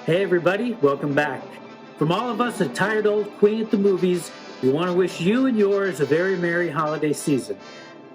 Hey everybody, welcome back. From all of us at Tired Old Queen at the Movies, we want to wish you and yours a very merry holiday season.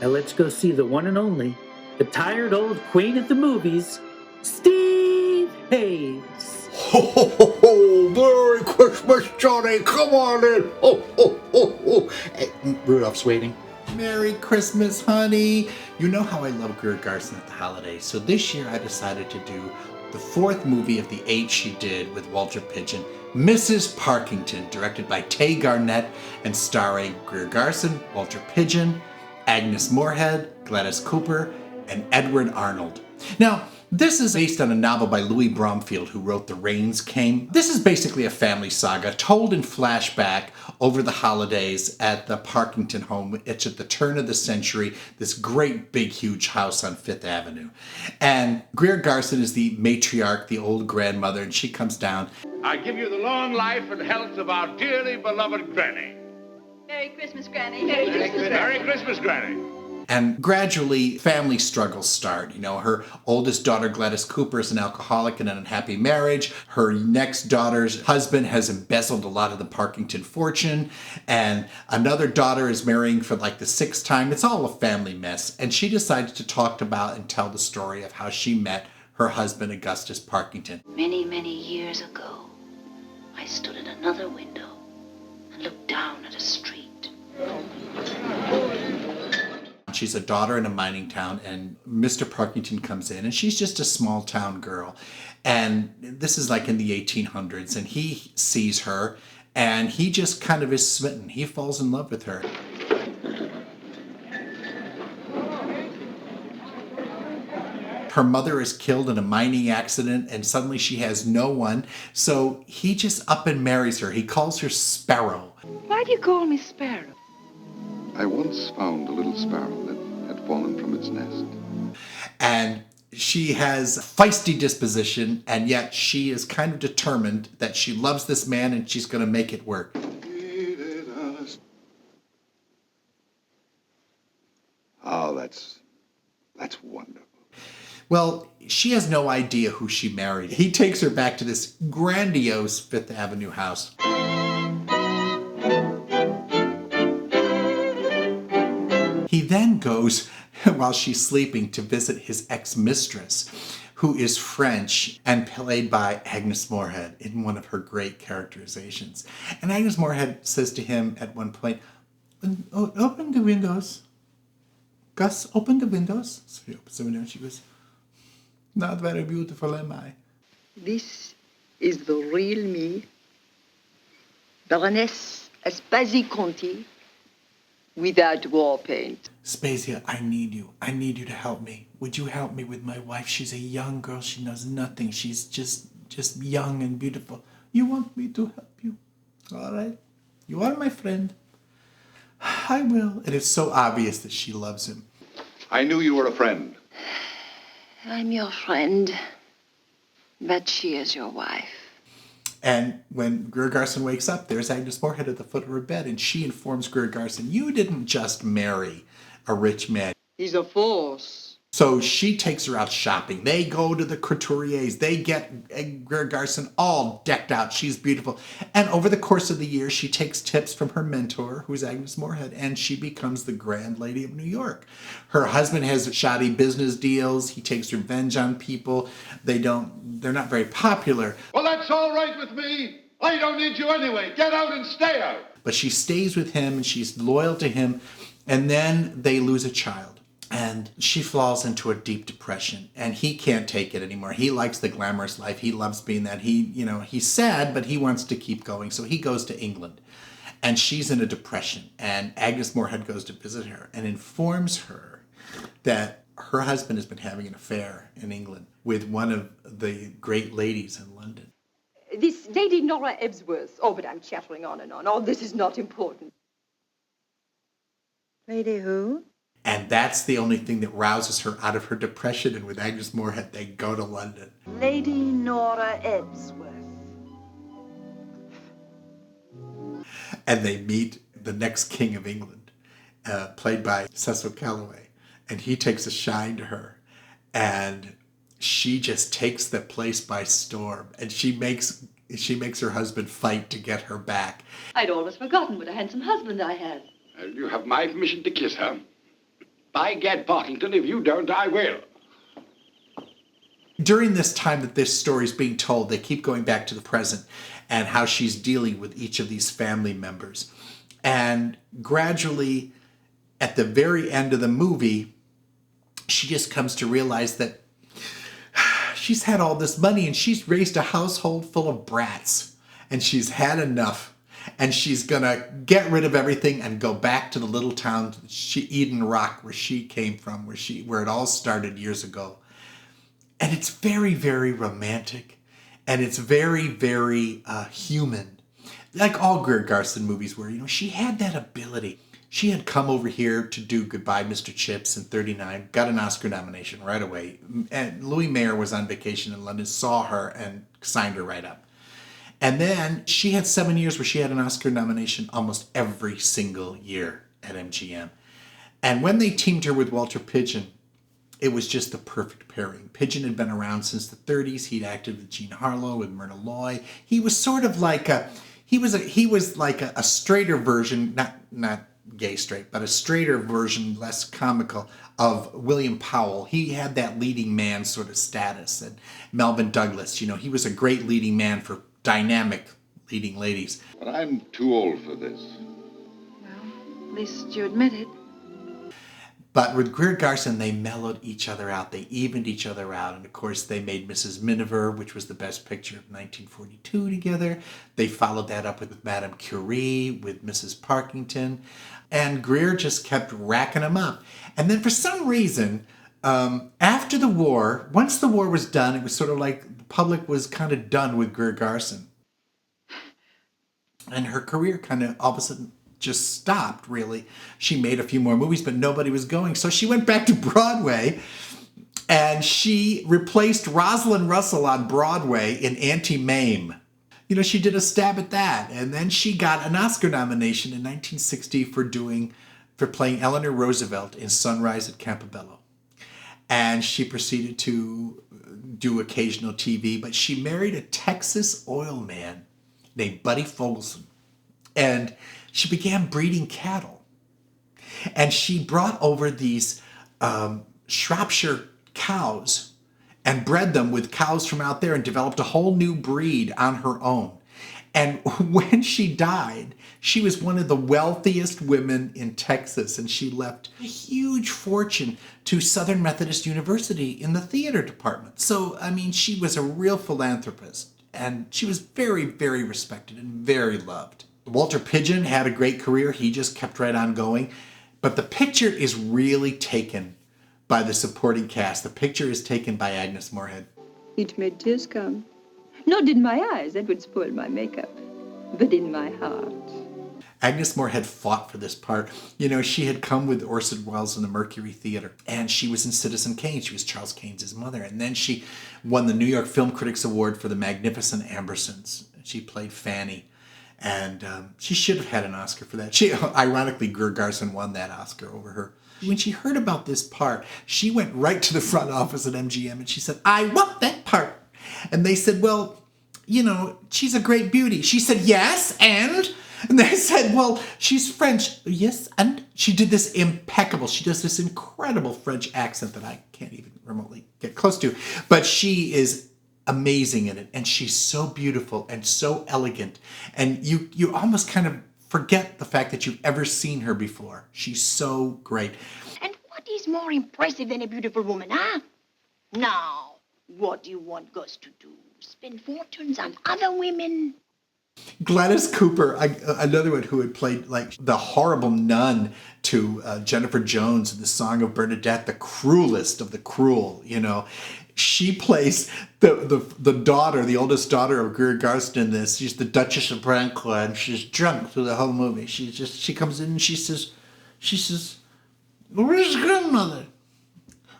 Now let's go see the one and only, the Tired Old Queen at the Movies, Steve HAYES. Ho, ho, ho, ho! Merry Christmas, Johnny! Come on in! Ho, ho, ho, ho! Hey, Rudolph's waiting. Merry Christmas, honey! You know how I love Greer Garson at the holidays, so this year I decided to do the fourth movie of the 8 she did with Walter Pidgeon, Mrs. Parkington, directed by Tay Garnett and starring Greer Garson, Walter Pidgeon, Agnes Moorehead, Gladys Cooper, and Edward Arnold. Now, this is based on a novel by Louis Bromfield, who wrote The Rains Came. This is basically a family saga told in flashback over the holidays at the Parkington home. It's at the turn of the century, this great big huge house on Fifth Avenue. And Greer Garson is the matriarch, the old grandmother, and she comes down. I give you the long life and health of our dearly beloved Granny. Merry Christmas, Granny. Merry Christmas, Merry Christmas, Granny. And gradually, family struggles start. You know, her oldest daughter, Gladys Cooper, is an alcoholic in an unhappy marriage. Her next daughter's husband has embezzled a lot of the Parkington fortune. And another daughter is marrying for like the 6th time. It's all a family mess. And she decides to talk about and tell the story of how she met her husband, Augustus Parkington. Many, many years ago, I stood at another window and looked down at a street. She's a daughter in a mining town, and Mr. Parkington comes in, and she's just a small town girl. And this is like in the 1800s, and he sees her, and he just kind of is smitten. He falls in love with her. Her mother is killed in a mining accident, and suddenly she has no one. So he just up and marries her. He calls her Sparrow. Why do you call me Sparrow? I once found a little sparrow that had fallen from its nest. And she has a feisty disposition, and yet she is kind of determined that she loves this man and she's going to make it work. Oh, that's wonderful. Well, she has no idea who she married. He takes her back to this grandiose Fifth Avenue house. He then goes, while she's sleeping, to visit his ex-mistress, who is French and played by Agnes Moorehead in one of her great characterizations. And Agnes Moorehead says to him at one point, open the windows. Gus, open the windows. So he opens the window and she goes, not very beautiful, am I? This is the real me, Baroness Aspasie-Conti, without war paint. Spacia, I need you. I need you to help me. Would you help me with my wife? She's a young girl. She knows nothing. She's just young and beautiful. You want me to help you? All right. You are my friend. I will. And it's so obvious that she loves him. I knew you were a friend. I'm your friend, but she is your wife. And when Greer Garson wakes up, there's Agnes Moorehead at the foot of her bed, and she informs Greer Garson, you didn't just marry a rich man. He's a force. So she takes her out shopping. They go to the couturiers. They get Greer Garson all decked out. She's beautiful. And over the course of the year, she takes tips from her mentor, who's Agnes Moorehead, and she becomes the Grand Lady of New York. Her husband has shoddy business deals. He takes revenge on people. They're not very popular. Well, that's all right with me. I don't need you anyway. Get out and stay out. But she stays with him, and she's loyal to him. And then they lose a child. And she falls into a deep depression, and he can't take it anymore. He likes the glamorous life. He loves being that. He's sad, but he wants to keep going. So he goes to England, and she's in a depression. And Agnes Moorehead goes to visit her and informs her that her husband has been having an affair in England with one of the great ladies in London. This Lady Nora Ebsworth. Oh, but I'm chattering on and on. Oh, this is not important. Lady who? And that's the only thing that rouses her out of her depression. And with Agnes Moorehead, they go to London. Lady Nora Ebsworth. And they meet the next king of England, played by Cecil Calloway. And he takes a shine to her. And she just takes the place by storm, and she makes her husband fight to get her back. I'd almost forgotten what a handsome husband I had. You have my permission to kiss her. By Gad Parkington, if you don't, I will. During this time that this story is being told, they keep going back to the present and how she's dealing with each of these family members. And gradually, at the very end of the movie, she just comes to realize that she's had all this money and she's raised a household full of brats. And she's had enough. And she's going to get rid of everything and go back to the little town, Eden Rock, where she came from, where it all started years ago. And it's very, very romantic. And it's very, very human. Like all Greer Garson movies were, she had that ability. She had come over here to do Goodbye, Mr. Chips in 1939, got an Oscar nomination right away. And Louis Mayer was on vacation in London, saw her, and signed her right up. And then she had 7 years where she had an Oscar nomination almost every single year at MGM. And when they teamed her with Walter Pidgeon, it was just the perfect pairing. Pidgeon had been around since the 30s. He'd acted with Jean Harlow, with Myrna Loy. He was sort of like a straighter version, not gay straight, but a straighter version, less comical, of William Powell. He had that leading man sort of status. And Melvyn Douglas, he was a great leading man for dynamic leading ladies. But I'm too old for this. Well, at least you admit it. But with Greer Garson, they mellowed each other out. They evened each other out. And of course, they made Mrs. Miniver, which was the best picture of 1942 together. They followed that up with Madame Curie, with Mrs. Parkington. And Greer just kept racking them up. And then for some reason, after the war, once the war was done, it was sort of like the public was kind of done with Greer Garson. And her career kind of all of a sudden just stopped, really. She made a few more movies, but nobody was going. So she went back to Broadway, and she replaced Rosalind Russell on Broadway in Auntie Mame. She did a stab at that. And then she got an Oscar nomination in 1960 for playing Eleanor Roosevelt in Sunrise at Campobello. And she proceeded to do occasional TV, but she married a Texas oil man named Buddy Fogelson. And she began breeding cattle. And she brought over these Shropshire cows and bred them with cows from out there and developed a whole new breed on her own. And when she died, she was one of the wealthiest women in Texas, and she left a huge fortune to Southern Methodist University in the theater department. So, she was a real philanthropist, and she was very, very respected and very loved. Walter Pidgeon had a great career. He just kept right on going. But the picture is really taken by the supporting cast. The picture is taken by Agnes Moorehead. It made tears come. Not in my eyes, that would spoil my makeup, but in my heart. Agnes Moorehead fought for this part. She had come with Orson Welles in the Mercury Theater, and she was in Citizen Kane. She was Charles Keynes' mother. And then she won the New York Film Critics Award for The Magnificent Ambersons. She played Fanny. And she should have had an Oscar for that. Ironically, Greer Garson won that Oscar over her. When she heard about this part, she went right to the front office at MGM and she said, "I want that part." And they said, "Well, she's a great beauty." She said, "Yes, and?" And they said, "Well, she's French." "Yes, and?" She did this impeccable. She does this incredible French accent that I can't even remotely get close to. But she is amazing in it, and she's so beautiful and so elegant, and you almost kind of forget the fact that you've ever seen her before. She's so great. And what is more impressive than a beautiful woman, huh? Now, what do you want Gus to do? Spend fortunes on other women? Gladys Cooper, another one who had played like the horrible nun to Jennifer Jones in The Song of Bernadette, the cruelest of the cruel, She plays the daughter, the oldest daughter of Greer Garson in this. She's the Duchess of Brancourt, and she's drunk through the whole movie. She comes in and she says, "Where's grandmother?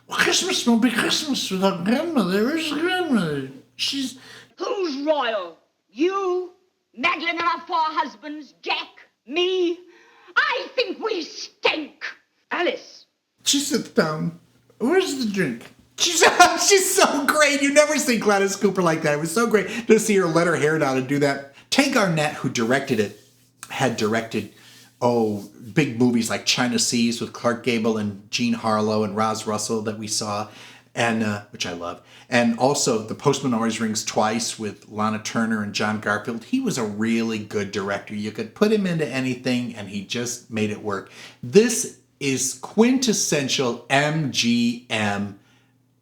Well, Christmas won't be Christmas without grandmother. Where's grandmother?" Who's royal? You? Madeline and our 4 husbands? Jack? Me? I think we stink. Alice. She sits down. "Where's the drink?" She's so great. You never see Gladys Cooper like that. It was so great to see her let her hair down and do that. Tay Garnett, who directed it, had directed, big movies like China Seas with Clark Gable and Jean Harlow and Roz Russell that we saw, and which I love. And also The Postman Always Rings Twice with Lana Turner and John Garfield. He was a really good director. You could put him into anything and he just made it work. This is quintessential MGM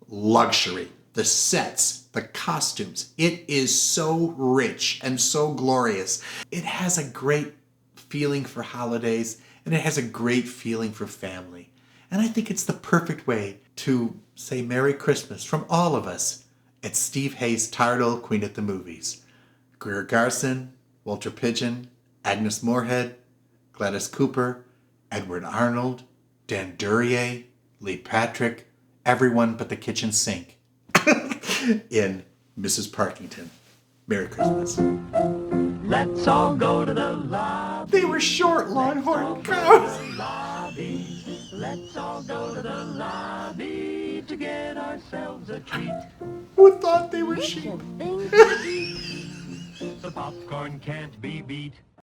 luxury. The sets, the costumes. It is so rich and so glorious. It has a great feeling for holidays and it has a great feeling for family. And I think it's the perfect way to say Merry Christmas from all of us at Steve Hayes' Tired Old Queen at the Movies. Greer Garson, Walter Pidgeon, Agnes Moorehead, Gladys Cooper, Edward Arnold, Dan Duryea, Lee Patrick, everyone but the kitchen sink in Mrs. Parkington. Merry Christmas. Let's all go to the lobby. They were short Longhorn cows. Let's all go to the lobby to get ourselves a treat. Who thought they were sheep? The popcorn can't be beat.